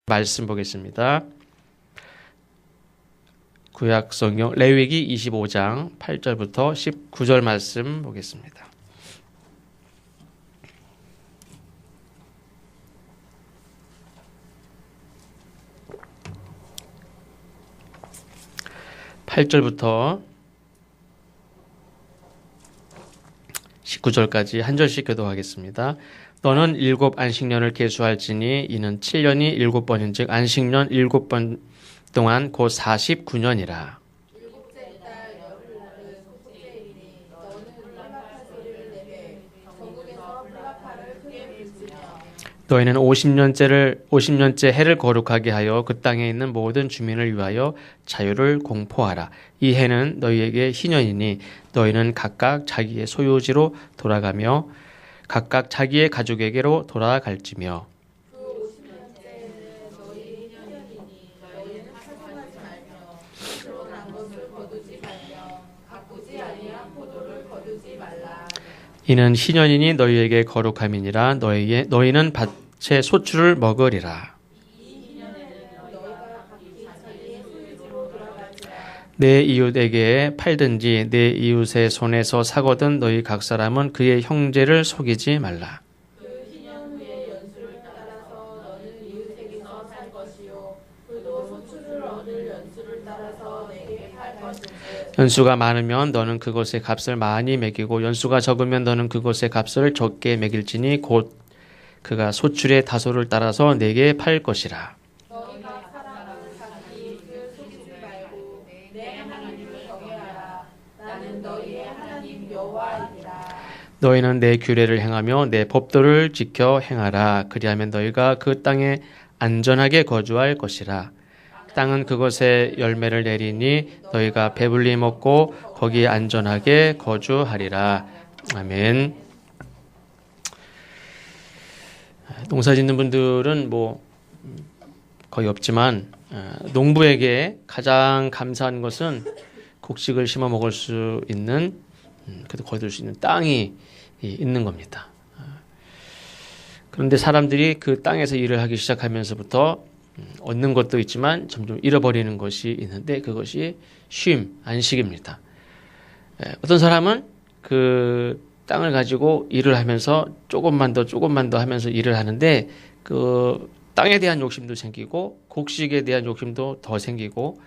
말씀 보겠습니다. 구약 성경 레위기 25장 8절부터 19절 말씀 보겠습니다. (8절부터) 19절까지 한 절씩 교도하겠습니다. 너는 7 안식년을 계수할지니 이는 7년이 7번인즉 안식년 7번 동안 곧 49년이라. 너희는 50년째 해를 거룩하게 하여 그 땅에 있는 모든 주민을 위하여 자유를 공포하라. 이 해는 너희에게 희년이니 너희는 각각 자기의 소유지로 돌아가며 각각 자기의 가족에게로 돌아갈지며. 이는 희년이니 너희에게 거룩함이니라. 너희는 밭의 소출을 먹으리라. 내 이웃에게 팔든지 내 이웃의 손에서 사거든 너희 각 사람은 그의 형제를 속이지 말라. 연수가 많으면 너는 그것의 값을 많이 매기고 연수가 적으면 너는 그것의 값을 적게 매길지니 곧 그가 소출의 다소를 따라서 내게 팔 것이라. 너희는 내 규례를 행하며 내 법도를 지켜 행하라. 그리하면 너희가 그 땅에 안전하게 거주할 것이라. 땅은 그것에 열매를 내리니 너희가 배불리 먹고 거기에 안전하게 거주하리라. 아멘. 농사 짓는 분들은 거의 없지만 농부에게 가장 감사한 것은 곡식을 심어 먹을 수 있는, 그래도 거둘 수 있는 땅이 있는 겁니다. 그런데 사람들이 그 땅에서 일을 하기 시작하면서부터 얻는 것도 있지만 점점 잃어버리는 것이 있는데 그것이 쉼, 안식입니다. 어떤 사람은 그 땅을 가지고 일을 하면서 조금만 더 하면서 일을 하는데 그 땅에 대한 욕심도 생기고 곡식에 대한 욕심도 더 생기고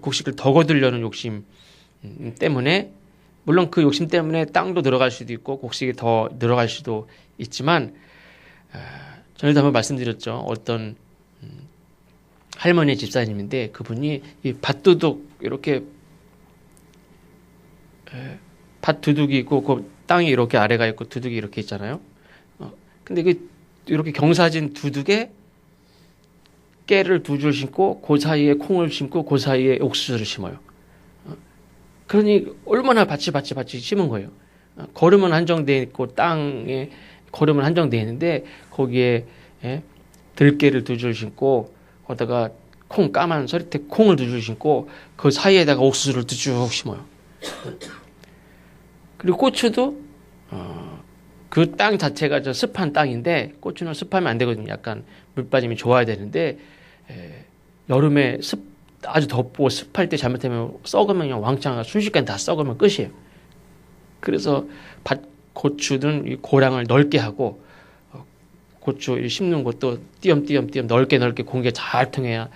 곡식을 더 거두려는 욕심 때문에, 물론 그 욕심 때문에 땅도 늘어갈 수도 있고 곡식이 더 늘어갈 수도 있지만, 전에도 한번 말씀드렸죠. 어떤 할머니 집사님인데 그분이 이 밭두둑, 이렇게 밭두둑이 있고 그 땅이 이렇게 아래가 있고 두둑이 이렇게 있잖아요. 근데 이렇게 경사진 두둑에 깨를 2줄 심고 그 사이에 콩을 심고 그 사이에 옥수수를 심어요. 그러니 얼마나 밭이 심은 거예요. 거름은 한정되어 있고 땅에 거름은 한정되어 있는데 거기에 들깨를 2줄 심고 거기다가 까만 서리태 콩을 2줄 심고 그 사이에다가 옥수수를 쭉 심어요. 그리고 고추도 그 땅 자체가 저 습한 땅인데, 고추는 습하면 안 되거든요. 약간 물빠짐이 좋아야 되는데 여름에 아주 덥고 습할 때 잘못하면 썩으면 그냥 왕창 순식간에 다 썩으면 끝이에요. 그래서 고추는 이 고랑을 넓게 하고 고추 심는 것도 띄엄띄엄 넓게 공기가 잘 통해야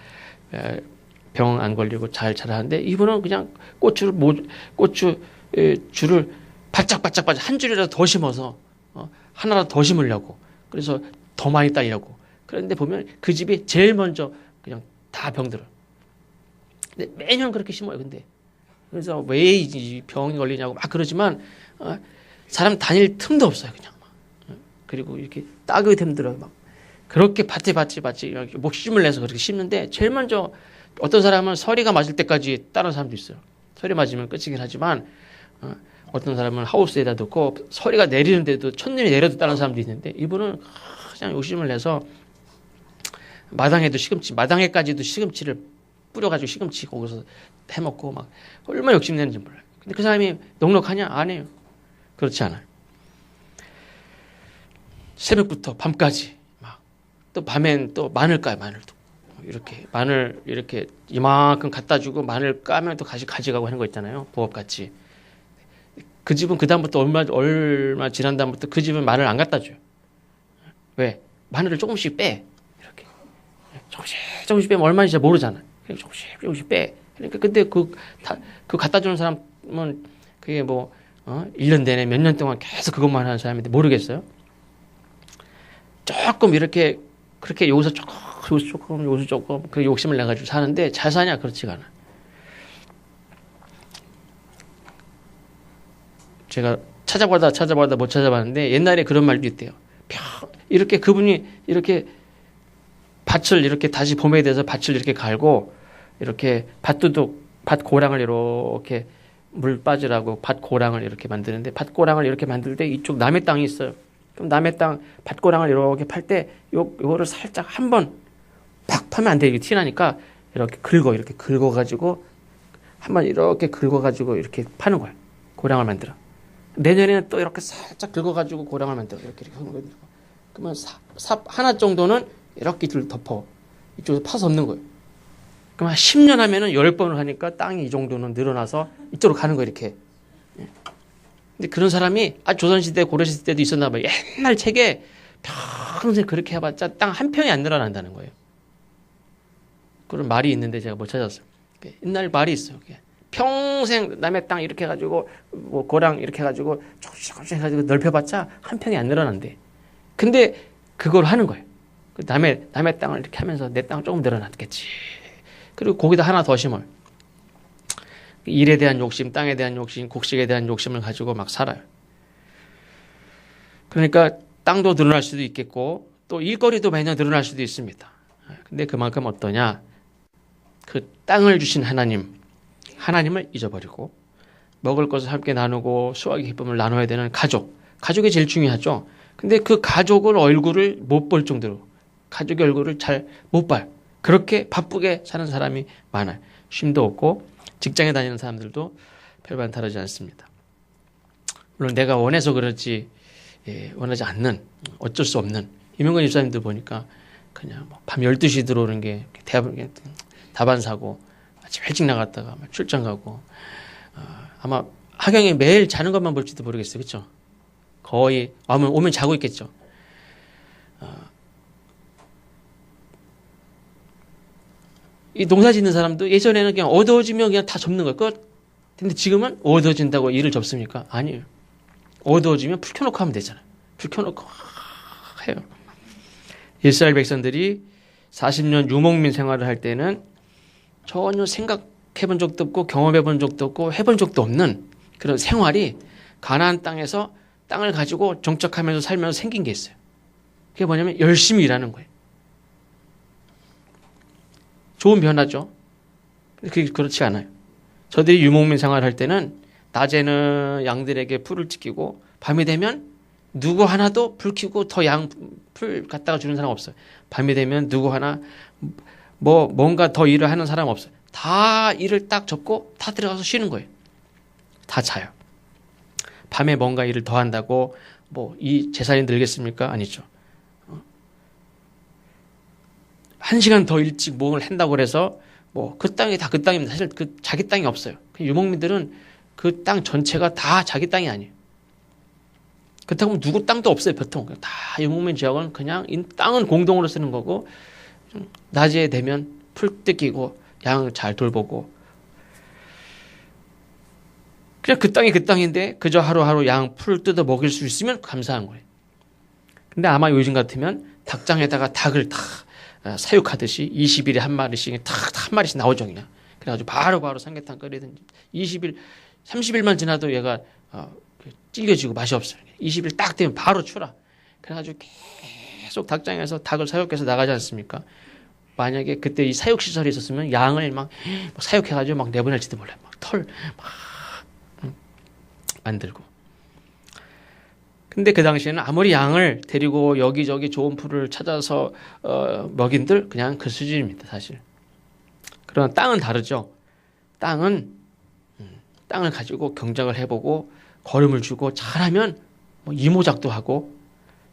병 안 걸리고 잘 자라는데, 이분은 그냥 고추 줄을 바짝바짝 한 줄이라도 더 심어서 하나라도 더 심으려고, 그래서 더 많이 따려고. 그런데 보면 그 집이 제일 먼저 그냥 다 병들어요. 근데 매년 그렇게 심어요. 근데 그래서 왜 이 병이 걸리냐고 막 그러지만 사람 다닐 틈도 없어요. 그냥 그리고 이렇게 따기 힘들어요. 막 그렇게 밭에 이렇게 목숨을 내서 그렇게 심는데, 제일 먼저 어떤 사람은 서리가 맞을 때까지 따는 사람도 있어요. 서리 맞으면 끝이긴 하지만 어떤 사람은 하우스에다 놓고 서리가 내리는데도 첫눈이 내려도 따는 사람도 있는데, 이분은 그냥 욕심을 내서 마당에까지도 시금치를 뿌려가지고 시금치 거기서 해먹고 막 얼마나 욕심내는지 몰라요. 근데 그 사람이 넉넉하냐? 안 해요. 그렇지 않아요. 새벽부터 밤까지 또 밤엔 또 마늘도 이렇게 마늘 이렇게 이만큼 갖다 주고 마늘 까면 또 다시 가져가고 하는 거 있잖아요. 부업같이. 그 집은 그 다음부터 얼마 지난 다음부터 그 집은 마늘 안 갖다 줘요. 왜? 마늘을 조금씩 빼. 이렇게 조금씩 빼면 얼마인지 잘 모르잖아. 조금씩 빼. 그러니까 근데 그 갖다 주는 사람은 그게 뭐 1년 내내 몇 년 동안 계속 그것만 하는 사람인데 모르겠어요. 조금 이렇게 그렇게 여기서 조금 그 욕심을 내 가지고 사는데 잘 사냐? 그렇지가 않아. 제가 찾아보다 못 찾아봤는데 옛날에 그런 말도 있대요. 이렇게 그분이 이렇게 밭을 이렇게 다시 봄에 돼서 밭을 이렇게 갈고 이렇게 밭 고랑을 이렇게 물 빠지라고 밭 고랑을 이렇게 만드는데 밭 고랑을 이렇게 만들 때 이쪽 남의 땅이 있어요. 그럼 남의 땅 밭 고랑을 이렇게 팔 때 요거를 살짝 한번 팍 파면 안 돼. 이게 티나니까 이렇게 긁어가지고 한번 이렇게 긁어가지고 이렇게 파는 거야. 고랑을 만들어. 내년에는 또 이렇게 살짝 긁어가지고 고랑을 만들어. 이렇게 하는 거예요. 그러면 삽 하나 정도는 이렇게 덮어. 이쪽에서 파서 엎는 거예요. 그럼 한 10년 하면은 10번을 하니까 땅이 이 정도는 늘어나서 이쪽으로 가는 거예요. 이렇게. 근데 그런 사람이 조선시대, 고려시대 때도 있었나 봐요. 옛날 책에 평생 그렇게 해봤자 땅 한 평이 안 늘어난다는 거예요. 그런 말이 있는데 제가 못 찾았어요. 옛날 말이 있어요. 평생 남의 땅 이렇게 해가지고 뭐 고랑 이렇게 해가지고 조금씩 해가지고 넓혀봤자 한 평이 안 늘어난대. 근데 그걸 하는 거예요. 남의 땅을 이렇게 하면서 내 땅 조금 늘어났겠지. 그리고 거기다 하나 더 심어요. 일에 대한 욕심, 땅에 대한 욕심, 곡식에 대한 욕심을 가지고 막 살아요. 그러니까 땅도 늘어날 수도 있겠고 또 일거리도 매년 늘어날 수도 있습니다. 근데 그만큼 어떠냐? 그 땅을 주신 하나님을 잊어버리고 먹을 것을 함께 나누고 수확의 기쁨을 나눠야 되는 가족이 제일 중요하죠. 근데 그 가족을 얼굴을 못 볼 정도로 가족의 얼굴을 잘 못 봐요. 그렇게 바쁘게 사는 사람이 많아요. 쉼도 없고 직장에 다니는 사람들도 별반 다르지 않습니다. 물론 내가 원해서 그렇지 원하지 않는 어쩔 수 없는 이명건 집사님들 보니까 그냥 밤 12시 들어오는 게 다반사고 아침 일찍 나갔다가 출장 가고 아마 하경이 매일 자는 것만 볼지도 모르겠어요. 그렇죠? 거의 오면 자고 있겠죠. 이 농사 짓는 사람도 예전에는 그냥 어두워지면 그냥 다 접는 거예요. 끝. 근데 지금은 어두워진다고 일을 접습니까? 아니에요. 어두워지면 불 켜놓고 하면 되잖아요. 불 켜놓고 해요. 이스라엘 백성들이 40년 유목민 생활을 할 때는 전혀 생각해본 적도 없고 경험해본 적도 없고 해본 적도 없는 그런 생활이 가나안 땅에서 땅을 가지고 정착하면서 살면서 생긴 게 있어요. 그게 뭐냐면 열심히 일하는 거예요. 좋은 변화죠. 그게 그렇지 않아요. 저들이 유목민 생활을 할 때는 낮에는 양들에게 풀을 지키고 밤이 되면 누구 하나도 불 켜고 더 풀 갖다가 주는 사람 없어요. 밤이 되면 누구 하나 뭔가 더 일을 하는 사람 없어요. 다 일을 딱 접고 다 들어가서 쉬는 거예요. 다 자요. 밤에 뭔가 일을 더 한다고 이 재산이 늘겠습니까? 아니죠. 1시간 더 일찍 뭘 한다고 그래서 그 땅이 다 그 땅입니다. 사실 자기 땅이 없어요. 유목민들은 그 땅 전체가 다 자기 땅이 아니에요. 그렇다고 누구 땅도 없어요. 보통 다 유목민 지역은 그냥 이 땅은 공동으로 쓰는 거고 낮에 되면 풀 뜯기고 양 잘 돌보고 그냥 그 땅이 그 땅인데 그저 하루하루 양 풀 뜯어 먹일 수 있으면 감사한 거예요. 근데 아마 요즘 같으면 닭장에다가 닭을 다 사육하듯이 20일에 한 마리씩 탁 한 마리씩 나오죠. 그냥. 그래가지고 바로 삼계탕 끓이든지 20일 30일만 지나도 얘가 찔겨지고 맛이 없어요. 20일 딱 되면 바로 추라. 그래가지고 계속 닭장에서 닭을 사육해서 나가지 않습니까? 만약에 그때 이 사육시설이 있었으면 양을 막 사육해가지고 막 내보낼지도 몰라요. 막 털 막 만들고. 근데 그 당시에는 아무리 양을 데리고 여기저기 좋은 풀을 찾아서 먹인들 그냥 그 수준입니다. 사실. 그러나 땅은 다르죠. 땅을 가지고 경작을 해보고 거름을 주고 잘하면 이모작도 하고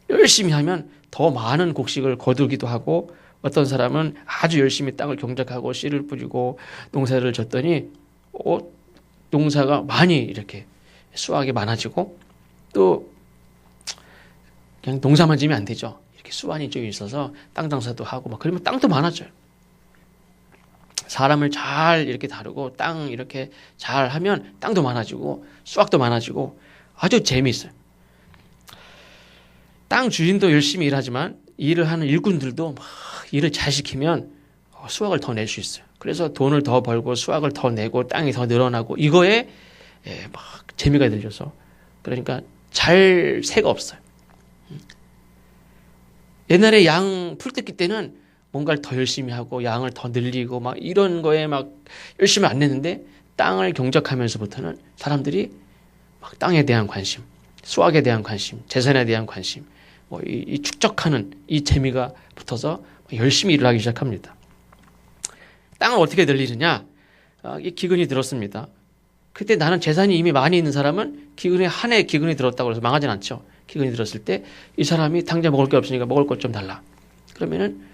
열심히 하면 더 많은 곡식을 거두기도 하고 어떤 사람은 아주 열심히 땅을 경작하고 씨를 뿌리고 농사를 졌더니 농사가 많이 이렇게 수확이 많아지고 또 그냥 농사만 지면 안 되죠. 이렇게 수완이 좀 있어서 땅 장사도 하고 막 그러면 땅도 많아져요. 사람을 잘 이렇게 다루고 땅 이렇게 잘 하면 땅도 많아지고 수확도 많아지고 아주 재미있어요. 땅 주인도 열심히 일하지만 일을 하는 일꾼들도 막 일을 잘 시키면 수확을 더 낼 수 있어요. 그래서 돈을 더 벌고 수확을 더 내고 땅이 더 늘어나고 이거에 막 재미가 들려서 그러니까 잘 새가 없어요. 옛날에 양 풀 뜯기 때는 뭔가를 더 열심히 하고 양을 더 늘리고 막 이런 거에 막 열심히 안 냈는데 땅을 경작하면서부터는 사람들이 막 땅에 대한 관심, 수확에 대한 관심, 재산에 대한 관심, 이 축적하는 이 재미가 붙어서 열심히 일을 하기 시작합니다. 땅을 어떻게 늘리느냐? 이 기근이 들었습니다. 그때 나는 재산이 이미 많이 있는 사람은 한 해 기근이 들었다고 해서 망하진 않죠. 기근이 들었을 때 이 사람이 당장 먹을 게 없으니까 먹을 것 좀 달라. 그러면은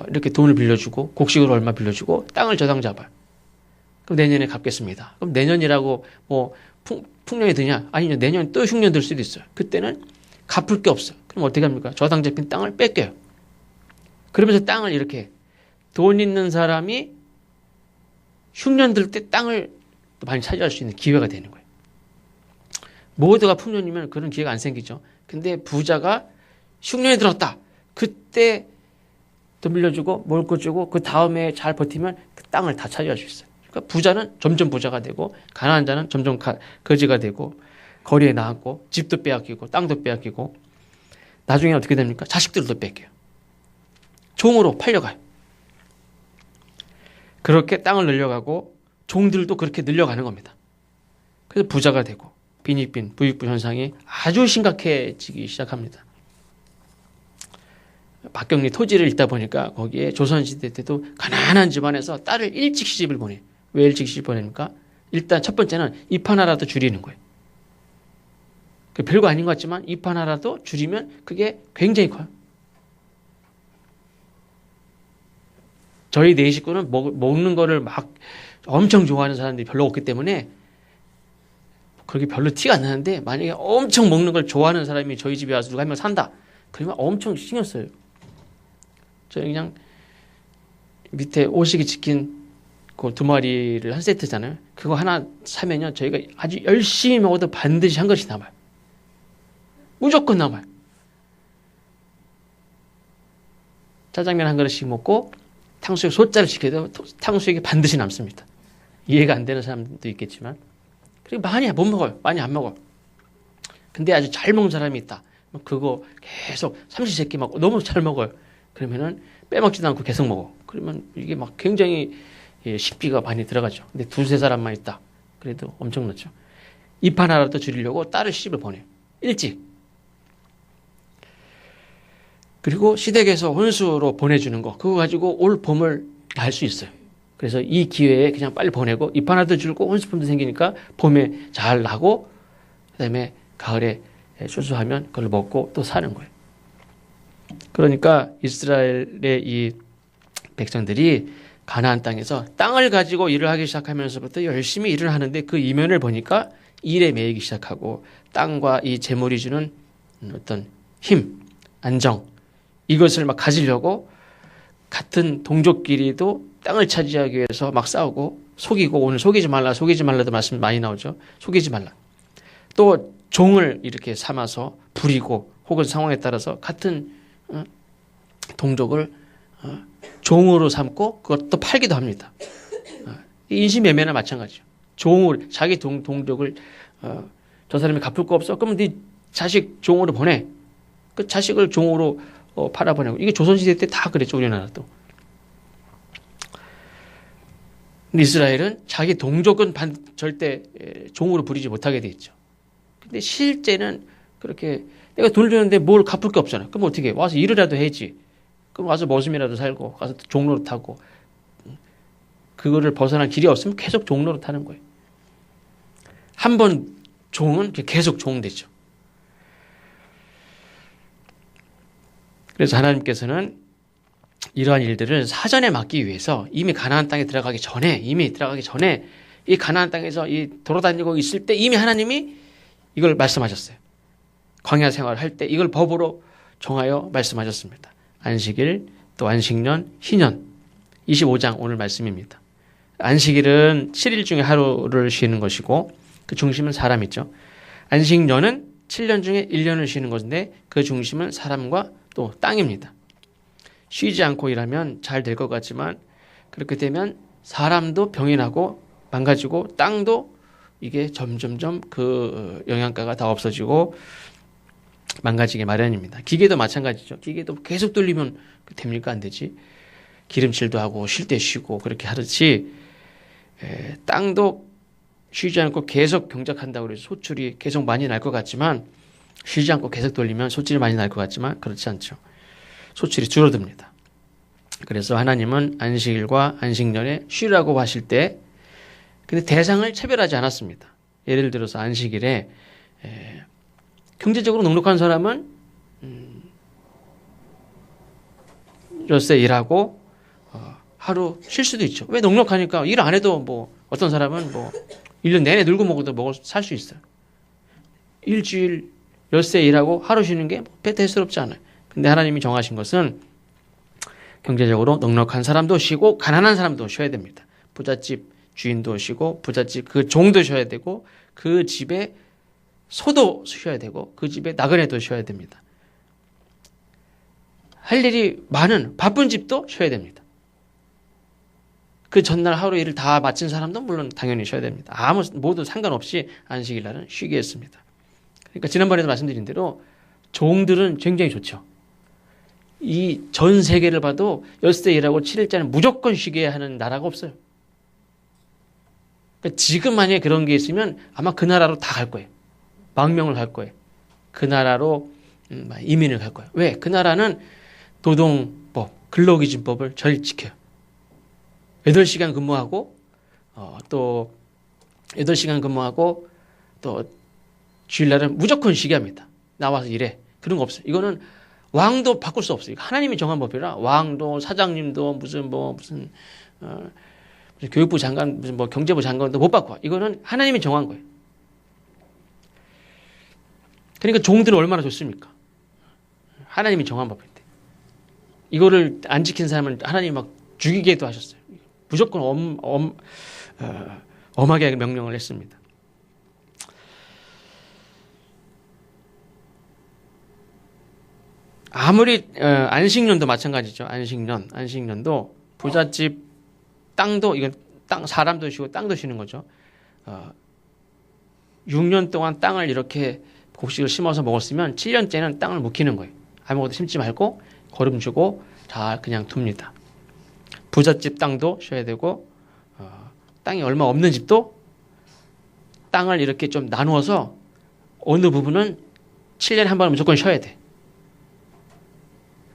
이렇게 돈을 빌려주고 곡식으로 얼마 빌려주고 땅을 저당 잡아요. 그럼 내년에 갚겠습니다. 그럼 내년이라고 풍년이 드냐? 아니요. 내년 또 흉년 들 수도 있어요. 그때는 갚을 게 없어요. 그럼 어떻게 합니까? 저당 잡힌 땅을 뺏겨요. 그러면서 땅을 이렇게 돈 있는 사람이 흉년 들 때 땅을 많이 차지할 수 있는 기회가 되는 거예요. 모두가 풍년이면 그런 기회가 안 생기죠. 근데 부자가 흉년이 들었다. 그때 돈 빌려주고 먹을 거 주고 그 다음에 잘 버티면 그 땅을 다 차지할 수 있어요. 그러니까 부자는 점점 부자가 되고 가난한 자는 점점 거지가 되고 거리에 나갔고 집도 빼앗기고 땅도 빼앗기고 나중에 어떻게 됩니까? 자식들도 뺏겨요. 종으로 팔려가요. 그렇게 땅을 늘려가고 종들도 그렇게 늘려가는 겁니다. 그래서 부자가 되고 빈익빈, 부익부 현상이 아주 심각해지기 시작합니다. 박경리 토지를 읽다 보니까 거기에 조선시대 때도 가난한 집안에서 딸을 일찍 시집을 보내요. 왜 일찍 시집 보냅니까? 일단 첫 번째는 입 하나라도 줄이는 거예요. 별거 아닌 것 같지만 입 하나라도 줄이면 그게 굉장히 커요. 저희 네 식구는 먹는 거를 막 엄청 좋아하는 사람들이 별로 없기 때문에 그렇게 별로 티가 안 나는데 만약에 엄청 먹는 걸 좋아하는 사람이 저희 집에 와서 누가 한 명 산다. 그러면 엄청 신경 써요. 저희 그냥 밑에 오시기 치킨 그 2마리를 한 세트잖아요. 그거 하나 사면요. 저희가 아주 열심히 먹어도 반드시 한 그릇이 남아요. 무조건 남아요. 짜장면 한 그릇씩 먹고 탕수육 소짜를 시켜도 탕수육이 반드시 남습니다. 이해가 안 되는 사람도 있겠지만 그리고 많이 못 먹어요. 많이 안 먹어요. 근데 아주 잘 먹는 사람이 있다. 그거 계속 삼시세끼 막 너무 잘 먹어요. 그러면은 빼먹지도 않고 계속 먹어. 그러면 이게 막 굉장히 식비가 많이 들어가죠. 근데 2-3사람만 있다. 그래도 엄청나죠. 입 하나라도 줄이려고 딸을 시집을 보내요. 일찍. 그리고 시댁에서 혼수로 보내주는 거 그거 가지고 올 봄을 날 수 있어요. 그래서 이 기회에 그냥 빨리 보내고 잎 하나도 줄고 혼수품도 생기니까 봄에 잘 나고 그다음에 가을에 추수하면 그걸 먹고 또 사는 거예요. 그러니까 이스라엘의 이 백성들이 가나안 땅에서 땅을 가지고 일을 하기 시작하면서부터 열심히 일을 하는데 그 이면을 보니까 일에 매이기 시작하고 땅과 이 재물이 주는 어떤 힘, 안정 이것을 막 가지려고 같은 동족끼리도 땅을 차지하기 위해서 막 싸우고 속이고 오늘 속이지 말라도 말씀 많이 나오죠. 속이지 말라. 또 종을 이렇게 삼아서 부리고 혹은 상황에 따라서 같은 동족을 종으로 삼고 그것도 팔기도 합니다. 인신매매나 마찬가지죠. 종을 자기 동족을 저 사람이 갚을 거 없어? 그러면 네 자식 종으로 보내. 그 자식을 종으로 팔아보내고 이게 조선시대 때 다 그랬죠. 우리나라도. 근데 이스라엘은 자기 동족은 절대 종으로 부리지 못하게 돼 있죠. 근데 실제는 그렇게 내가 돈을 주는데 뭘 갚을 게 없잖아. 그럼 어떻게 해? 와서 일이라도 해야지. 그럼 와서 머슴이라도 살고 가서 종로로 타고 그거를 벗어난 길이 없으면 계속 종로로 타는 거예요. 한 번 종은 계속 종되죠. 그래서 하나님께서는 이러한 일들을 사전에 막기 위해서 이미 가나안 땅에 들어가기 전에 이 가나안 땅에서 이 돌아다니고 있을 때 이미 하나님이 이걸 말씀하셨어요. 광야 생활을 할 때 이걸 법으로 정하여 말씀하셨습니다. 안식일, 또 안식년, 희년. 25장 오늘 말씀입니다. 안식일은 7일 중에 하루를 쉬는 것이고 그 중심은 사람이죠. 안식년은 7년 중에 1년을 쉬는 것인데 그 중심은 사람과 또 땅입니다. 쉬지 않고 일하면 잘 될 것 같지만 그렇게 되면 사람도 병이 나고 망가지고 땅도 이게 점점점 그 영양가가 다 없어지고 망가지게 마련입니다. 기계도 마찬가지죠. 기계도 계속 돌리면 됩니까? 안 되지. 기름칠도 하고 쉴 때 쉬고 그렇게 하듯이 땅도 쉬지 않고 계속 경작한다고 해서 소출이 계속 많이 날 것 같지만 쉬지 않고 계속 돌리면 소출이 많이 날 것 같지만 그렇지 않죠. 소출이 줄어듭니다. 그래서 하나님은 안식일과 안식년에 쉬라고 하실 때 근데 대상을 차별하지 않았습니다. 예를 들어서 안식일에 경제적으로 넉넉한 사람은 엿새 일하고 하루 쉴 수도 있죠. 왜 넉넉하니까 일 안 해도 뭐 어떤 사람은 뭐 1년 내내 놀고 먹어도 살 수 있어요. 일주일 엿새 일하고 하루 쉬는 게 대수롭지 않아요. 근데 하나님이 정하신 것은 경제적으로 넉넉한 사람도 쉬고 가난한 사람도 쉬어야 됩니다. 부잣집 주인도 쉬고 부잣집 그 종도 쉬어야 되고 그 집에 소도 쉬어야 되고 그 집에 나그네도 쉬어야 됩니다. 할 일이 많은 바쁜 집도 쉬어야 됩니다. 그 전날 하루 일을 다 마친 사람도 물론 당연히 쉬어야 됩니다. 모두 상관없이 안식일 날은 쉬게 했습니다. 그러니까 지난번에도 말씀드린 대로 종들은 굉장히 좋죠. 이 전 세계를 봐도 엿새 일하고 7일째는 무조건 쉬게 하는 나라가 없어요. 그러니까 지금 만약에 그런 게 있으면 아마 그 나라로 다 갈 거예요. 망명을 갈 거예요. 그 나라로 이민을 갈 거예요. 왜? 그 나라는 노동법, 근로기준법을 잘 지켜요. 8시간 근무하고 또 8시간 근무하고 또 주일날은 무조건 쉬게 합니다. 나와서 일해. 그런 거 없어요. 이거는 왕도 바꿀 수 없어요. 하나님이 정한 법이라 왕도 사장님도 무슨 교육부 장관 무슨 경제부 장관도 못 바꿔. 이거는 하나님이 정한 거예요. 그러니까 종들은 얼마나 좋습니까? 하나님이 정한 법인데 이거를 안 지킨 사람은 하나님이 막 죽이게도 하셨어요. 무조건 엄하게 명령을 했습니다. 아무리 안식년도 마찬가지죠. 안식년도 부잣집 땅도 이건 땅 사람도 쉬고 땅도 쉬는 거죠. 6년 동안 땅을 이렇게 곡식을 심어서 먹었으면 7년째는 땅을 묵히는 거예요. 아무것도 심지 말고 거름 주고 다 그냥 둡니다. 부잣집 땅도 쉬어야 되고 땅이 얼마 없는 집도 땅을 이렇게 좀 나누어서 어느 부분은 7년에 한 번 무조건 쉬어야 돼.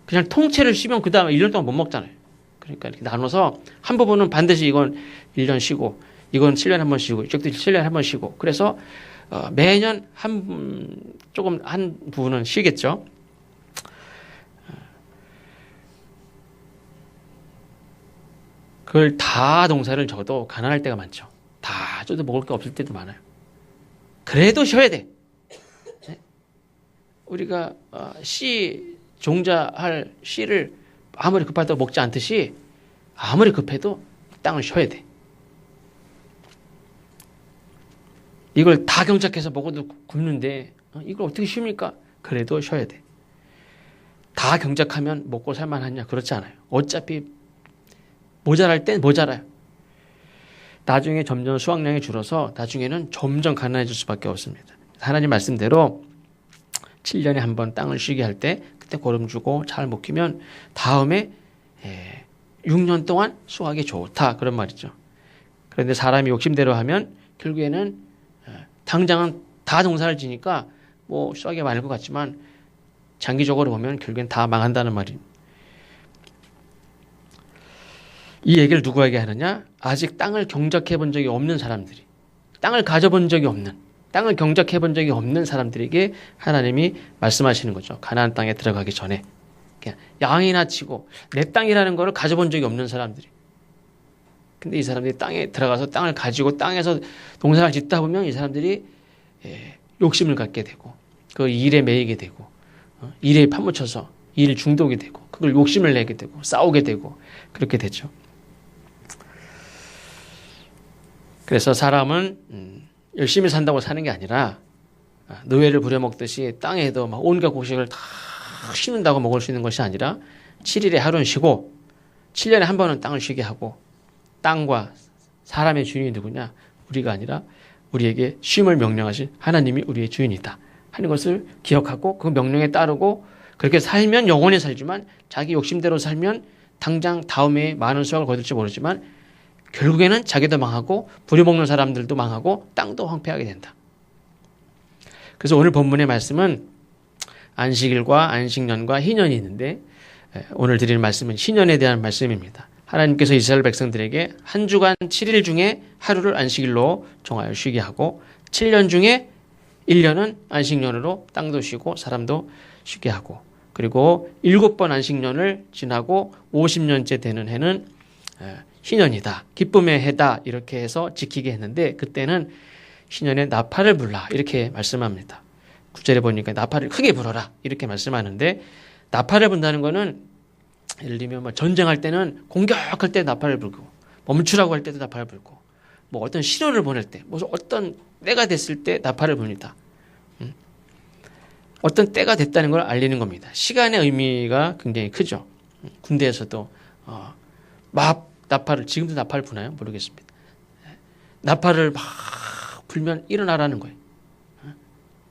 그냥 통째를 쉬면 그 다음에 1년 동안 못 먹잖아요. 그러니까 이렇게 나눠서 한 부분은 반드시 이건 1년 쉬고 이건 7년에 한 번 쉬고 이쪽도 7년에 한 번 쉬고 그래서 매년 한 부분은 쉬겠죠. 그걸 다 농사를 져도 가난할 때가 많죠. 다 쪄도 먹을 게 없을 때도 많아요. 그래도 쉬어야 돼. 우리가 종자할 씨를 아무리 급하다고 먹지 않듯이 아무리 급해도 땅을 쉬어야 돼. 이걸 다 경작해서 먹어도 굶는데 이걸 어떻게 쉽니까? 그래도 쉬어야 돼. 다 경작하면 먹고 살만하냐? 그렇지 않아요. 어차피 모자랄 땐 모자라요. 나중에 점점 수확량이 줄어서 나중에는 점점 가난해질 수밖에 없습니다. 하나님 말씀대로 7년에 한 번 땅을 쉬게 할 때 그때 거름 주고 잘 먹히면 다음에 6년 동안 수확이 좋다 그런 말이죠. 그런데 사람이 욕심대로 하면 결국에는 당장은 다 농사를 지니까 뭐 수확이 많을 것 같지만 장기적으로 보면 결국엔 다 망한다는 말입니다. 이 얘기를 누구에게 하느냐? 아직 땅을 경작해 본 적이 없는 사람들이, 땅을 가져본 적이 없는, 땅을 경작해 본 적이 없는 사람들에게 하나님이 말씀하시는 거죠. 가나안 땅에 들어가기 전에 그냥 양이나 치고 내 땅이라는 거를 가져본 적이 없는 사람들이. 근데 이 사람들이 땅에 들어가서 땅을 가지고 땅에서 농사를 짓다 보면 이 사람들이 욕심을 갖게 되고 그 일에 매이게 되고 일에 파묻혀서 일 중독이 되고 그걸 욕심을 내게 되고 싸우게 되고 그렇게 되죠. 그래서 사람은 열심히 산다고 사는 게 아니라 노예를 부려먹듯이 땅에도 막 온갖 곡식을 다 심는다고 먹을 수 있는 것이 아니라 7일에 하루는 쉬고 7년에 한 번은 땅을 쉬게 하고 땅과 사람의 주인이 누구냐? 우리가 아니라 우리에게 쉼을 명령하신 하나님이 우리의 주인이다 하는 것을 기억하고 그 명령에 따르고 그렇게 살면 영원히 살지만 자기 욕심대로 살면 당장 다음에 많은 수확을 거둘지 모르지만 결국에는 자기도 망하고 부려먹는 사람들도 망하고 땅도 황폐하게 된다. 그래서 오늘 본문의 말씀은 안식일과 안식년과 희년이 있는데 오늘 드리는 말씀은 희년에 대한 말씀입니다. 하나님께서 이스라엘 백성들에게 한 주간 7일 중에 하루를 안식일로 정하여 쉬게 하고 7년 중에 1년은 안식년으로 땅도 쉬고 사람도 쉬게 하고 그리고 7번 안식년을 지나고 50년째 되는 해는 희년이다. 기쁨의 해다. 이렇게 해서 지키게 했는데 그때는 희년에 나팔을 불라 이렇게 말씀합니다. 9절에 보니까 나팔을 크게 불어라 이렇게 말씀하는데 나팔을 분다는 거는 예를 들면 뭐 전쟁할 때는 공격할 때 나팔을 불고 멈추라고 할 때도 나팔을 불고 뭐 어떤 신호를 보낼 때 무슨 어떤 때가 됐을 때 나팔을 붑니다. 어떤 때가 됐다는 걸 알리는 겁니다. 시간의 의미가 굉장히 크죠. 군대에서도 막 나팔을 지금도 나팔을 부나요? 모르겠습니다. 나팔을 막 불면 일어나라는 거예요.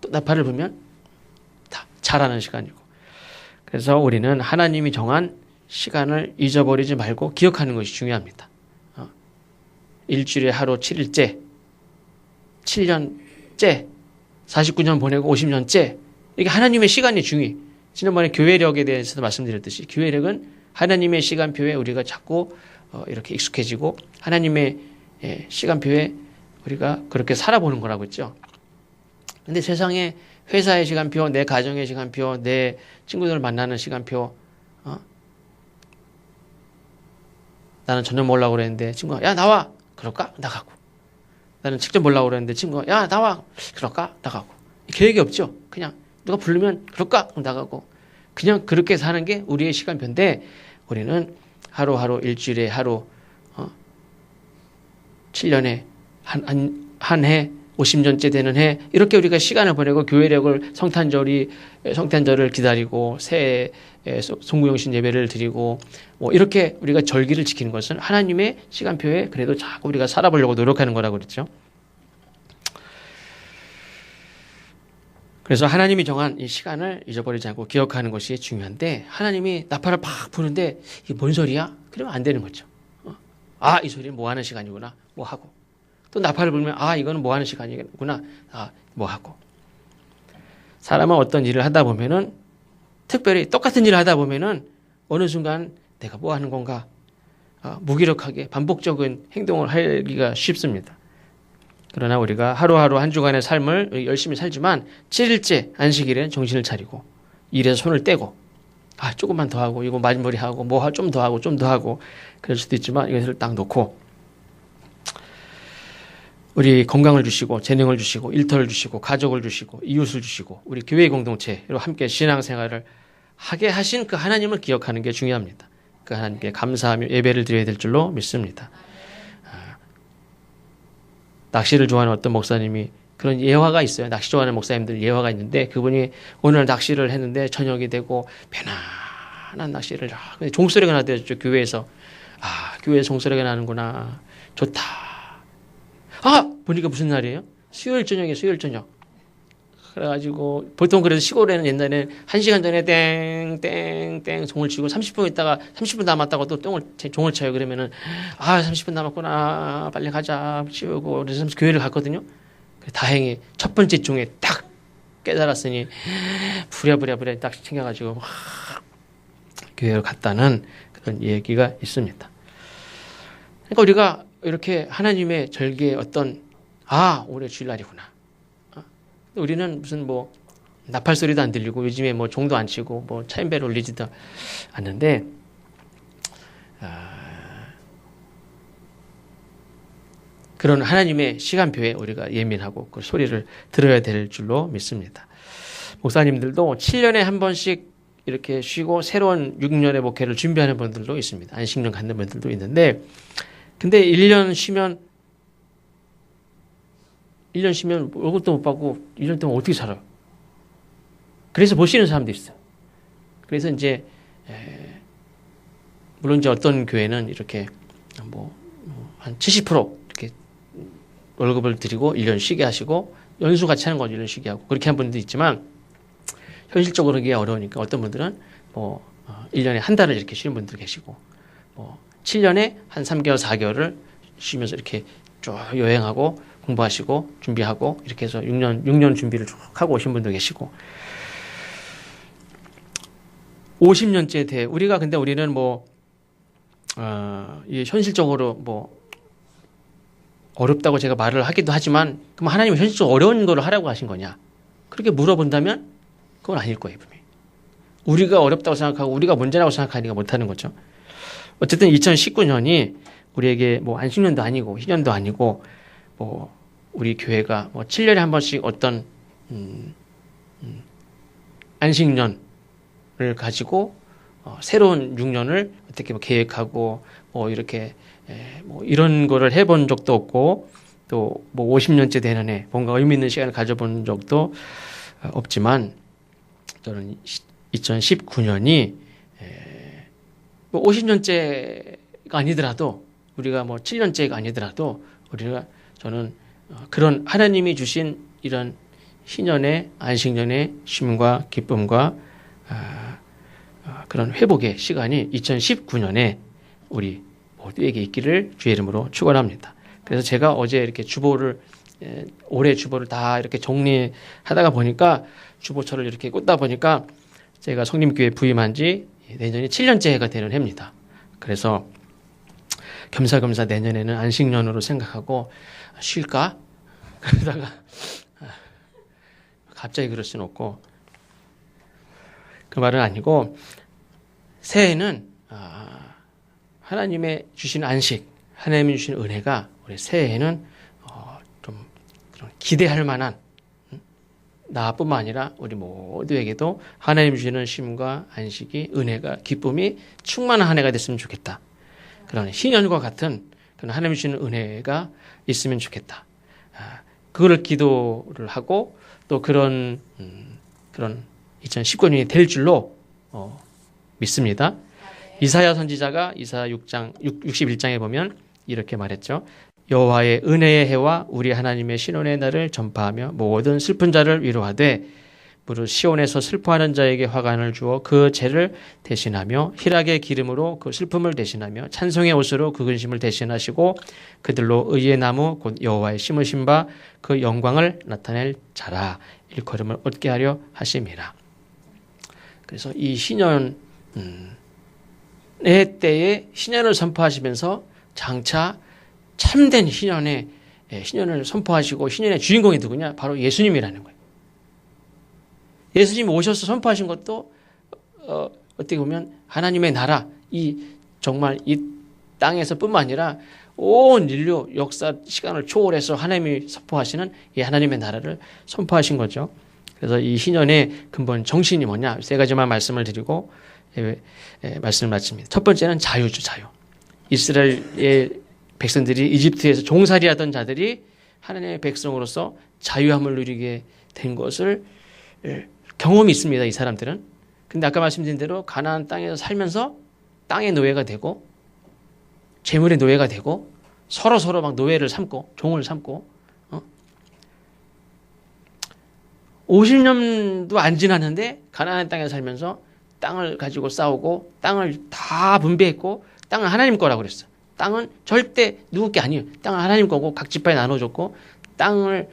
또 나팔을 불면 다 자라는 시간이고. 그래서 우리는 하나님이 정한 시간을 잊어버리지 말고 기억하는 것이 중요합니다. 일주일에 하루 7일째, 7년째, 49년 보내고 50년째 이게 하나님의 시간이 중요해. 지난번에 교회력에 대해서도 말씀드렸듯이 교회력은 하나님의 시간표에 우리가 자꾸 이렇게 익숙해지고 하나님의 시간표에 우리가 그렇게 살아보는 거라고 했죠. 근데 세상에 회사의 시간표, 내 가정의 시간표, 내 친구들을 만나는 시간표, 나는 저녁 먹으려고 그랬는데 친구가 야 나와 그럴까? 나가고 나는 직접 먹으려고 그랬는데 친구가 야 나와 그럴까? 나가고 계획이 없죠. 그냥 누가 부르면 그럴까? 그럼 나가고 그냥 그렇게 사는 게 우리의 시간표인데 우리는 하루하루 일주일에 하루 7년에 한 해 50년째 되는 해 이렇게 우리가 시간을 보내고 교회력을 성탄절을 기다리고 새해에 송구영신 예배를 드리고 뭐 이렇게 우리가 절기를 지키는 것은 하나님의 시간표에 그래도 자꾸 우리가 살아보려고 노력하는 거라고 그랬죠. 그래서 하나님이 정한 이 시간을 잊어버리지 않고 기억하는 것이 중요한데 하나님이 나팔을 팍 부는데 이게 뭔 소리야? 그러면 안 되는 거죠. 이 소리는 뭐 하는 시간이구나. 뭐 하고. 또 나팔을 불면 이거는 뭐 하는 시간이구나. 뭐 하고. 사람은 어떤 일을 하다 보면은 특별히 똑같은 일을 하다 보면은 어느 순간 내가 뭐 하는 건가? 무기력하게 반복적인 행동을 하기가 쉽습니다. 그러나 우리가 하루하루 한 주간의 삶을 열심히 살지만 7일째 안식일에는 정신을 차리고 일에서 손을 떼고 조금만 더 하고 이거 마무리 하고 뭐 좀 더 하고 좀 더 하고 그럴 수도 있지만 이것을 딱 놓고 우리 건강을 주시고 재능을 주시고 일터를 주시고 가족을 주시고 이웃을 주시고 우리 교회 공동체로 함께 신앙생활을 하게 하신 그 하나님을 기억하는 게 중요합니다. 그 하나님께 감사하며 예배를 드려야 될 줄로 믿습니다. 낚시를 좋아하는 어떤 목사님이 그런 예화가 있어요. 낚시 좋아하는 목사님들 예화가 있는데 그분이 오늘 낚시를 했는데 저녁이 되고 편안한 낚시를 근데 종소리가 나더랬죠. 교회에서 교회에 종소리가 나는구나. 좋다. 보니까 무슨 날이에요? 수요일 저녁이에요. 수요일 저녁. 그래가지고 보통 그래서 시골에는 옛날에 1시간 전에 땡땡땡 종을 치고 30분 있다가 30분 남았다고 또 종을 쳐요. 그러면은 30분 남았구나. 빨리 가자. 치우고 그래서 교회를 갔거든요. 다행히 첫 번째 종에 딱 깨달았으니 부랴부랴 딱 챙겨가지고 교회를 갔다는 그런 얘기가 있습니다. 그러니까 우리가 이렇게 하나님의 절기에 어떤 올해 주일날이구나. 우리는 무슨 나팔 소리도 안 들리고 요즘에 뭐 종도 안 치고 뭐 차인배를 올리지도 않는데 그런 하나님의 시간표에 우리가 예민하고 그 소리를 들어야 될 줄로 믿습니다. 목사님들도 7년에 한 번씩 이렇게 쉬고 새로운 6년의 목회를 준비하는 분들도 있습니다. 안식년 갖는 분들도 있는데 근데 1년 쉬면 월급도 못 받고 1년 동안 어떻게 살아요? 그래서 못 쉬는 사람도 있어요. 그래서 이제 물론 이제 어떤 교회는 이렇게 한 70% 이렇게 월급을 드리고 1년 쉬게 하시고 연수 같이 하는 건 1년 쉬게 하고 그렇게 한 분도 있지만 현실적으로 그게 어려우니까 어떤 분들은 1년에 한 달을 이렇게 쉬는 분들 계시고 7년에 한 3개월, 4개월을 쉬면서 이렇게 쭉 여행하고 공부하시고 준비하고 이렇게 해서 6년 준비를 쭉 하고 오신 분도 계시고 50년째 돼. 근데 우리는 이게 현실적으로 어렵다고 제가 말을 하기도 하지만 그럼 하나님은 현실적으로 어려운 거를 하라고 하신 거냐? 그렇게 물어본다면 그건 아닐 거예요, 분명히. 우리가 어렵다고 생각하고 우리가 문제라고 생각하니까 못하는 거죠. 어쨌든 2019년이 우리에게 안식년도 아니고 희년도 아니고 우리 교회가 7년에 한 번씩 어떤 안식년을 가지고 새로운 6년을 어떻게 계획하고 이렇게 이런 거를 해본 적도 없고 또 50년째 되는 해 뭔가 의미 있는 시간을 가져본 적도 없지만 저는 2019년이 50년째가 아니더라도 우리가 7년째가 아니더라도 저는 그런 하나님이 주신 이런 희년의 안식년의 쉼과 기쁨과 그런 회복의 시간이 2019년에 우리 모두에게 있기를 주의 이름으로 축원합니다. 그래서 제가 어제 이렇게 올해 주보를 다 이렇게 정리하다가 보니까 주보처를 이렇게 꽂다 보니까 제가 성림교회 부임한 지 내년이 7년째가 되는 해입니다. 그래서 겸사겸사 내년에는 안식년으로 생각하고 쉴까? 그러다가 갑자기 그럴 수는 없고 그 말은 아니고 새해는 하나님의 주신 안식, 하나님이 주신 은혜가 우리 새해에는 좀 그런 기대할 만한 나뿐만 아니라 우리 모두에게도 하나님 주시는 쉼과 안식이 은혜가 기쁨이 충만한 한 해가 됐으면 좋겠다. 그런 희년과 같은 그런 하나님 주시는 은혜가 있으면 좋겠다. 그거를 기도를 하고 또 그런 2019년이 될 줄로 믿습니다. 이사야 선지자가 이사야 61장에 보면 이렇게 말했죠. 여호와의 은혜의 해와 우리 하나님의 신원의 날을 전파하며 모든 슬픈 자를 위로하되 무릇 시온에서 슬퍼하는 자에게 화관을 주어 그 죄를 대신하며 희락의 기름으로 그 슬픔을 대신하며 찬송의 옷으로 그 근심을 대신하시고 그들로 의의 나무 곧 여호와의 심으신 바 그 영광을 나타낼 자라 일컬음을 얻게 하려 하심이라. 그래서 이 신년의 때에 신년을 선포하시면서 장차 참된 신년을 선포하시고 신년의 주인공이 누구냐? 바로 예수님이라는 거예요. 예수님이 오셔서 선포하신 것도 어떻게 보면 하나님의 나라, 정말 이 땅에서뿐만 아니라 온 인류 역사 시간을 초월해서 하나님이 선포하시는 이 하나님의 나라를 선포하신 거죠. 그래서 이 신년의 근본 정신이 뭐냐? 세 가지만 말씀을 드리고 말씀을 마칩니다. 첫 번째는 자유죠, 자유. 이스라엘의 백성들이 이집트에서 종살이하던 자들이 하나님의 백성으로서 자유함을 누리게 된 것을 경험이 있습니다. 이 사람들은. 근데 아까 말씀드린 대로 가나안 땅에서 살면서 땅의 노예가 되고 재물의 노예가 되고 서로 막 노예를 삼고 종을 삼고 50년도 안 지났는데 가나안 땅에 살면서 땅을 가지고 싸우고 땅을 다 분배했고 땅은 하나님 거라고 그랬어. 땅은 절대 누구 게 아니에요. 땅은 하나님 거고 각 지파에 나눠줬고 땅을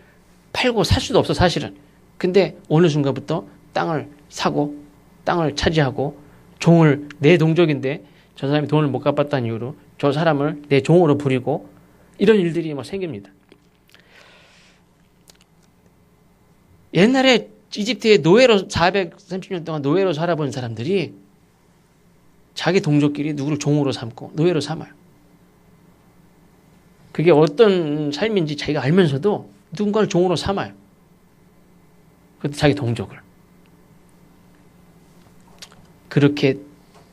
팔고 살 수도 없어 사실은. 근데 어느 순간부터 땅을 사고 땅을 차지하고 종을 내 동족인데 저 사람이 돈을 못 갚았다는 이유로 저 사람을 내 종으로 부리고 이런 일들이 막 생깁니다. 옛날에 이집트의 노예로 430년 동안 노예로 살아본 사람들이 자기 동족끼리 누구를 종으로 삼고 노예로 삼아요. 그게 어떤 삶인지 자기가 알면서도 누군가를 종으로 삼아요. 그것도 자기 동족을. 그렇게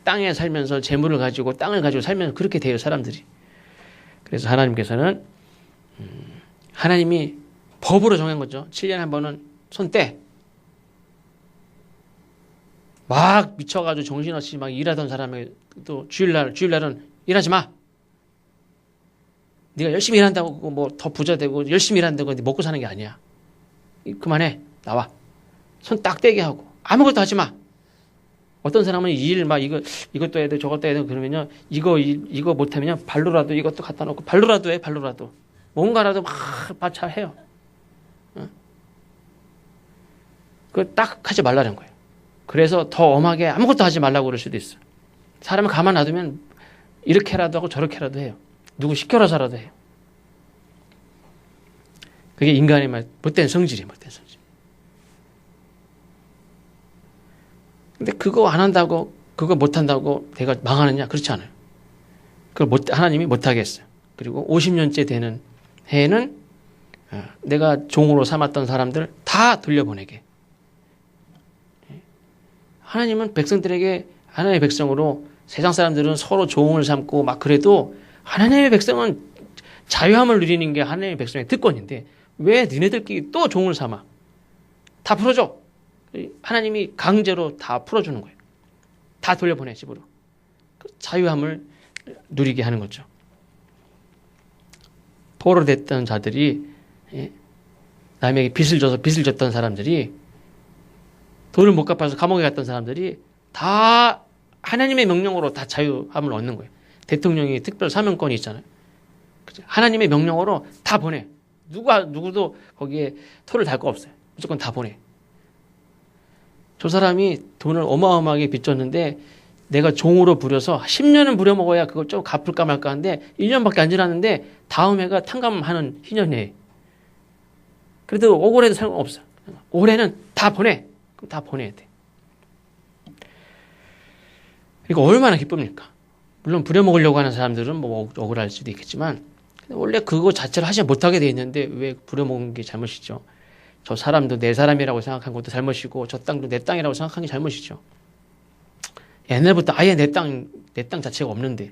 땅에 살면서 재물을 가지고 땅을 가지고 살면서 그렇게 돼요, 사람들이. 그래서 하나님께서는 하나님이 법으로 정한 거죠. 7년에 한 번은 손 떼. 막 미쳐가지고 정신없이 막 일하던 사람에게 또 주일날은 일하지 마. 네가 열심히 일한다고 뭐 더 부자 되고 열심히 일한다고 먹고 사는 게 아니야. 그만해. 나와. 손 딱 떼게 하고 아무것도 하지 마. 어떤 사람은 일 막 이것도 해야 돼 저것도 해야 돼 그러면요 이거 못하면요 발로라도 이것도 갖다 놓고 발로라도 해 발로라도 뭔가라도 막 잘 해요. 그거 딱 하지 말라는 거예요. 그래서 더 엄하게 아무것도 하지 말라고 그럴 수도 있어요. 사람을 가만 놔두면 이렇게라도 하고 저렇게라도 해요. 누구 시켜라서라도 해요. 그게 인간의 못된 성질이에요. 못된 성질. 근데 그거 안 한다고 그거 못한다고 내가 망하느냐? 그렇지 않아요. 그걸 하나님이 못하게 했어요. 그리고 50년째 되는 해에는 내가 종으로 삼았던 사람들 다 돌려보내게. 하나님은 백성들에게 하나님의 백성으로 세상 사람들은 서로 종을 삼고 막 그래도 하나님의 백성은 자유함을 누리는 게 하나님의 백성의 특권인데 왜 니네들끼리 또 종을 삼아? 다 풀어줘. 하나님이 강제로 다 풀어주는 거예요. 다 돌려보내 집으로. 자유함을 누리게 하는 거죠. 포로됐던 자들이 남에게 빚을 줘서 빚을 졌던 사람들이 돈을 못 갚아서 감옥에 갔던 사람들이 다 하나님의 명령으로 다 자유함을 얻는 거예요. 대통령이 특별 사명권이 있잖아요. 하나님의 명령으로 다 보내. 누구도 거기에 토를 달 거 없어요. 무조건 다 보내. 저 사람이 돈을 어마어마하게 빚졌는데 내가 종으로 부려서 10년은 부려먹어야 그걸 좀 갚을까 말까 하는데 1년밖에 안 지났는데 다음 해가 탕감하는 희년해. 그래도 억울해도 상관없어. 올해는 다 보내. 그럼 다 보내야 돼. 이거 얼마나 기쁩니까? 물론 부려먹으려고 하는 사람들은 뭐 억울할 수도 있겠지만 원래 그거 자체를 하지 못하게 돼 있는데 왜 부려먹은 게 잘못이죠. 저 사람도 내 사람이라고 생각한 것도 잘못이고 저 땅도 내 땅이라고 생각한 게 잘못이죠. 옛날부터 아예 내 땅 자체가 없는데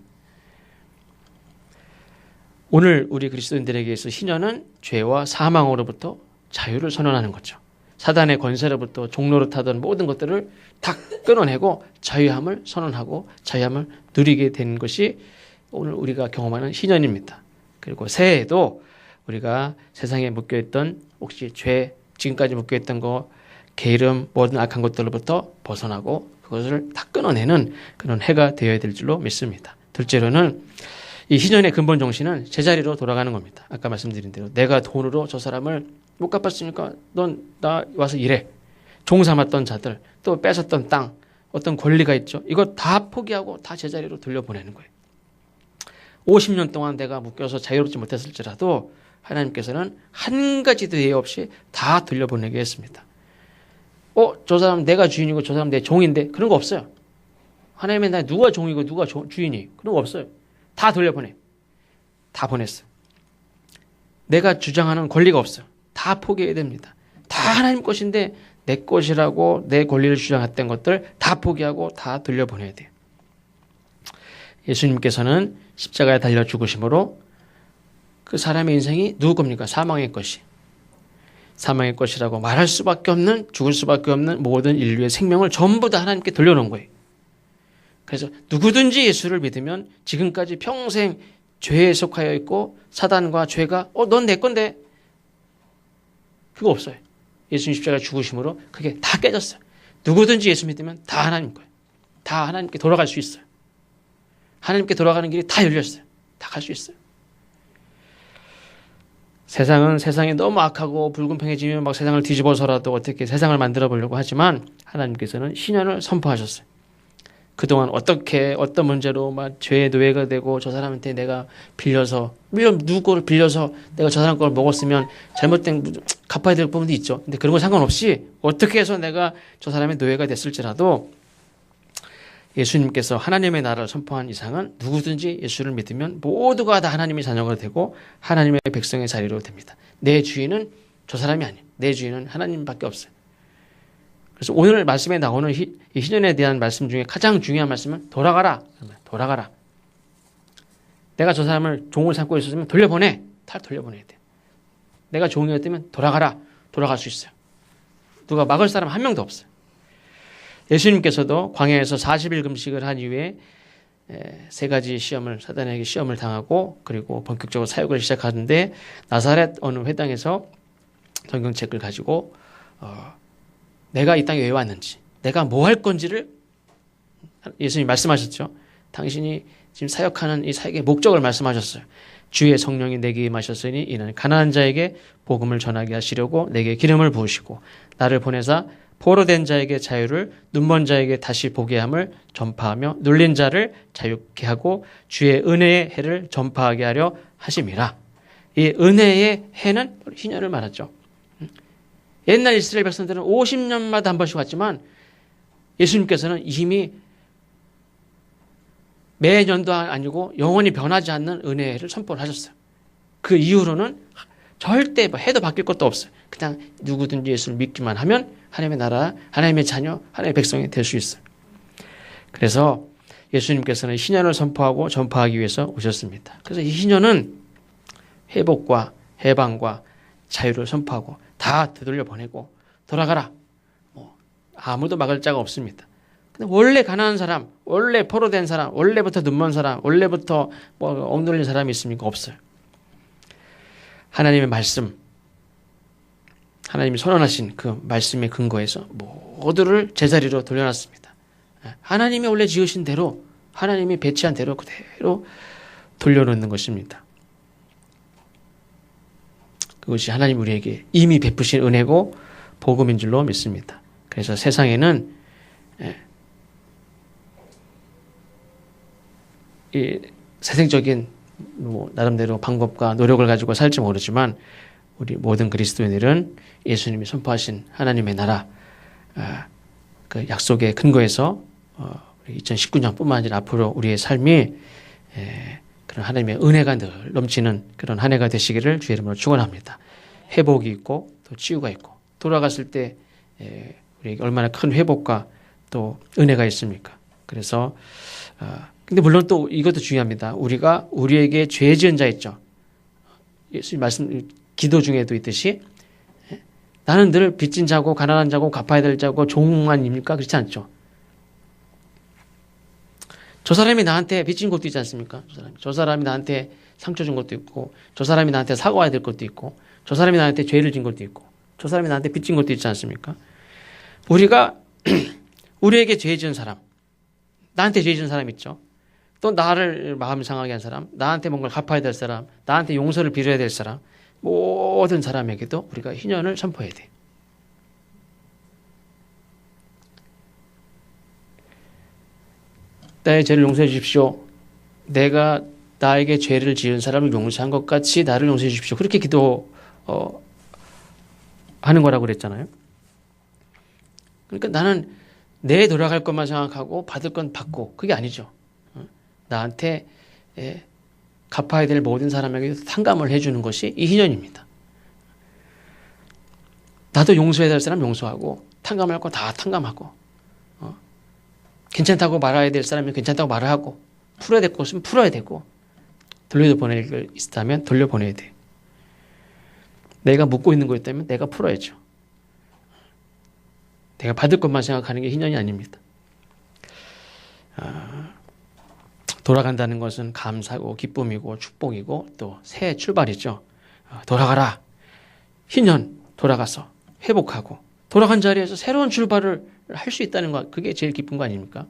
오늘 우리 그리스도인들에게서 희년은 죄와 사망으로부터 자유를 선언하는 거죠. 사단의 권세로부터 종로로 타던 모든 것들을 다 끊어내고 자유함을 선언하고 자유함을 누리게 된 것이 오늘 우리가 경험하는 희년입니다. 그리고 새해에도 우리가 세상에 묶여있던 혹시 죄, 지금까지 묶여있던 거, 게으름, 모든 악한 것들로부터 벗어나고 그것을 다 끊어내는 그런 해가 되어야 될 줄로 믿습니다. 둘째로는 이 희년의 근본 정신은 제자리로 돌아가는 겁니다. 아까 말씀드린 대로 내가 돈으로 저 사람을 못 갚았으니까 넌 나 와서 일해. 종 삼았던 자들, 또 뺏었던 땅, 어떤 권리가 있죠. 이거 다 포기하고 다 제자리로 돌려보내는 거예요. 50년 동안 내가 묶여서 자유롭지 못했을지라도 하나님께서는 한 가지도 예외 없이 다 돌려보내게 했습니다. 저 사람 내가 주인이고 저 사람 내 종인데 그런 거 없어요. 하나님의 나라에 누가 종이고 누가 주인이 그런 거 없어요. 다 돌려보내. 다 보냈어요. 내가 주장하는 권리가 없어요. 다 포기해야 됩니다. 다 하나님 것인데 내 것이라고 내 권리를 주장했던 것들 다 포기하고 다 돌려보내야 돼요. 예수님께서는 십자가에 달려 죽으심으로 그 사람의 인생이 누구 겁니까? 사망의 것이. 사망의 것이라고 말할 수밖에 없는 죽을 수밖에 없는 모든 인류의 생명을 전부 다 하나님께 돌려놓은 거예요. 그래서 누구든지 예수를 믿으면 지금까지 평생 죄에 속하여 있고 사단과 죄가 넌 내 건데 그거 없어요. 예수님 십자가 죽으심으로 그게 다 깨졌어요. 누구든지 예수 믿으면 다 하나님 거예요. 다 하나님께 돌아갈 수 있어요. 하나님께 돌아가는 길이 다 열렸어요. 다 갈 수 있어요. 세상은 세상이 너무 악하고 불공평해지면 막 세상을 뒤집어서라도 어떻게 세상을 만들어 보려고 하지만 하나님께서는 신년을 선포하셨어요. 그동안 어떻게 어떤 문제로 막 죄의 노예가 되고 저 사람한테 내가 빌려서 물론 누구를 빌려서 내가 저 사람 걸 먹었으면 잘못된 갚아야 될 부분도 있죠. 근데 그런 거 상관없이 어떻게 해서 내가 저 사람의 노예가 됐을지라도 예수님께서 하나님의 나라를 선포한 이상은 누구든지 예수를 믿으면 모두가 다 하나님의 자녀가 되고 하나님의 백성의 자리로 됩니다. 내 주인은 저 사람이 아니에요. 내 주인은 하나님밖에 없어요. 그래서 오늘 말씀에 나오는 이 희년에 대한 말씀 중에 가장 중요한 말씀은 돌아가라. 돌아가라. 내가 저 사람을 종을 삼고 있었으면 돌려보내. 다 돌려보내야 돼. 내가 종이었다면 돌아가라. 돌아갈 수 있어요. 누가 막을 사람 한 명도 없어요. 예수님께서도 광야에서 40일 금식을 한 이후에 세 가지 사단에게 시험을 당하고 그리고 본격적으로 사역을 시작하는데 나사렛 어느 회당에서 성경책을 가지고 내가 이 땅에 왜 왔는지 내가 뭐 할 건지를 예수님이 말씀하셨죠. 당신이 지금 사역하는 이 사역의 목적을 말씀하셨어요. 주의 성령이 내게 임하셨으니 이는 가난한 자에게 복음을 전하게 하시려고 내게 기름을 부으시고 나를 보내사 포로된 자에게 자유를 눈먼 자에게 다시 보게 함을 전파하며 눌린 자를 자유케 하고 주의 은혜의 해를 전파하게 하려 하심이라. 이 은혜의 해는 희년을 말하죠. 옛날 이스라엘 백성들은 50년마다 한 번씩 왔지만 예수님께서는 이미 매년도 아니고 영원히 변하지 않는 은혜의 해를 선포를 하셨어요. 그 이후로는 절대 해도 바뀔 것도 없어요. 그냥 누구든지 예수를 믿기만 하면 하나님의 나라, 하나님의 자녀, 하나님의 백성이 될 수 있어요. 그래서 예수님께서는 희년을 선포하고 전파하기 위해서 오셨습니다. 그래서 이 희년은 회복과 해방과 자유를 선포하고 다 되돌려 보내고 돌아가라. 아무도 막을 자가 없습니다. 근데 원래 가난한 사람, 원래 포로된 사람, 원래부터 눈먼 사람, 원래부터 억눌린 사람이 있습니까? 없어요. 하나님의 말씀, 하나님이 선언하신 그 말씀의 근거에서 모두를 제자리로 돌려놨습니다. 하나님이 원래 지으신 대로, 하나님이 배치한 대로 그대로 돌려놓는 것입니다. 그것이 하나님 우리에게 이미 베푸신 은혜고 복음인 줄로 믿습니다. 그래서 세상에는 이 세상적인 나름대로 방법과 노력을 가지고 살지 모르지만 우리 모든 그리스도인들은 예수님이 선포하신 하나님의 나라 그 약속의 근거에서 2019년뿐만 아니라 앞으로 우리의 삶이 그런 하나님의 은혜가 늘 넘치는 그런 한 해가 되시기를 주의 이름으로 축원합니다. 회복이 있고 또 치유가 있고 돌아갔을 때 우리에게 얼마나 큰 회복과 또 은혜가 있습니까? 그래서 근데 물론 또 이것도 중요합니다. 우리가 우리에게 죄 지은 자 있죠. 예수님 말씀 기도 중에도 있듯이 나는 늘 빚진 자고 가난한 자고 갚아야 될 자고 종만입니까? 그렇지 않죠. 저 사람이 나한테 빚진 것도 있지 않습니까? 저 사람이 나한테 상처 준 것도 있고 저 사람이 나한테 사과해야 될 것도 있고 저 사람이 나한테 죄를 진 것도 있고 저 사람이 나한테 빚진 것도 있지 않습니까? 우리가 우리에게 죄 지은 사람, 나한테 죄 지은 사람 있죠. 또 나를 마음 상하게 한 사람, 나한테 뭔가를 갚아야 될 사람, 나한테 용서를 빌어야 될 사람, 모든 사람에게도 우리가 희년을 선포해야 돼. 나의 죄를 용서해 주십시오. 내가 나에게 죄를 지은 사람을 용서한 것 같이 나를 용서해 주십시오. 그렇게 기도 하는 거라고 그랬잖아요. 그러니까 나는 내 돌아갈 것만 생각하고 받을 건 받고 그게 아니죠. 나한테 갚아야 될 모든 사람에게 탕감을 해주는 것이 이 희년입니다. 나도 용서해야 될 사람 용서하고 탕감할 거 다 탕감하고 괜찮다고 말해야 될 사람이 괜찮다고 말을 하고 풀어야 될 것은 풀어야 되고 돌려보낼 게 있다면 돌려보내야 돼. 내가 묻고 있는 거 있다면 내가 풀어야죠. 내가 받을 것만 생각하는 게 희년이 아닙니다. 돌아간다는 것은 감사고 기쁨이고 축복이고 또 새 출발이죠. 돌아가라. 희년 돌아가서 회복하고 돌아간 자리에서 새로운 출발을 할 수 있다는 것, 그게 제일 기쁜 거 아닙니까?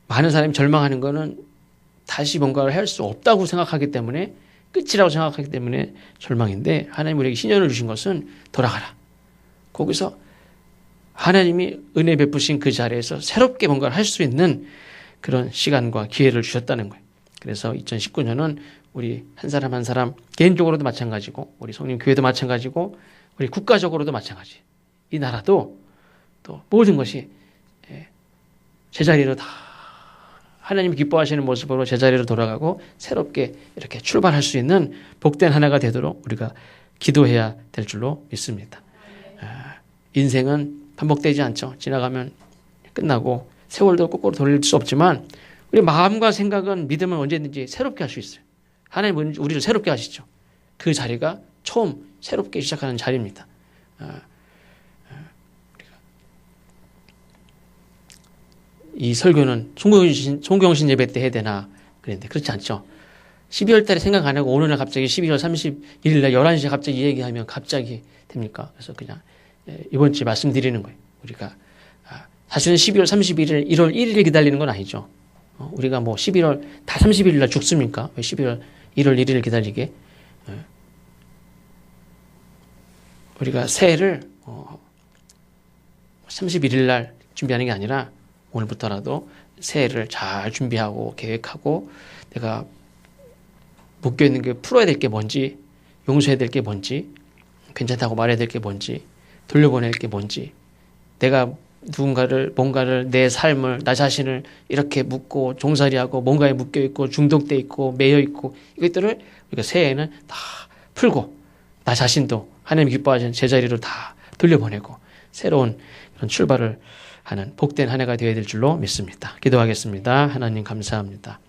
많은 사람이 절망하는 거는 다시 뭔가를 할 수 없다고 생각하기 때문에 끝이라고 생각하기 때문에 절망인데 하나님 우리에게 희년을 주신 것은 돌아가라. 거기서 하나님이 은혜 베푸신 그 자리에서 새롭게 뭔가를 할 수 있는 그런 시간과 기회를 주셨다는 거예요. 그래서 2019년은 우리 한 사람 한 사람 개인적으로도 마찬가지고 우리 성림교회도 마찬가지고 우리 국가적으로도 마찬가지. 이 나라도 또 모든 것이 제자리로 다 하나님이 기뻐하시는 모습으로 제자리로 돌아가고 새롭게 이렇게 출발할 수 있는 복된 하나가 되도록 우리가 기도해야 될 줄로 믿습니다. 인생은 반복되지 않죠. 지나가면 끝나고 세월도 거꾸로 돌릴 수 없지만 우리 마음과 생각은 믿음은 언제든지 새롭게 할 수 있어요. 하나님은 우리를 새롭게 하시죠. 그 자리가 처음 새롭게 시작하는 자리입니다. 이 설교는 송경신 예배 때 해야 되나 그랬는데 그렇지 않죠. 12월 달에 생각 안 하고 어느 날 갑자기 12월 31일 날 11시에 갑자기 이 얘기하면 갑자기 됩니까? 그래서 그냥 이번 주에 말씀드리는 거예요. 우리가 사실은 12월 31일, 1월 1일을 기다리는 건 아니죠. 우리가 뭐 11월 다 31일 날 죽습니까? 왜 1월 1일을 기다리게? 우리가 새해를 31일 날 준비하는 게 아니라 오늘부터라도 새해를 잘 준비하고 계획하고 내가 묶여있는 게 풀어야 될 게 뭔지, 용서해야 될 게 뭔지, 괜찮다고 말해야 될 게 뭔지, 돌려보낼 게 뭔지, 내가 뭔가를 내 삶을 나 자신을 이렇게 묶고 종살이하고 뭔가에 묶여있고 중독돼 있고 매여있고 이것들을 우리가 새해에는 다 풀고 나 자신도 하나님 기뻐하시는 제자리로 다 돌려보내고 새로운 그런 출발을 하는 복된 한 해가 되어야 될 줄로 믿습니다. 기도하겠습니다. 하나님 감사합니다.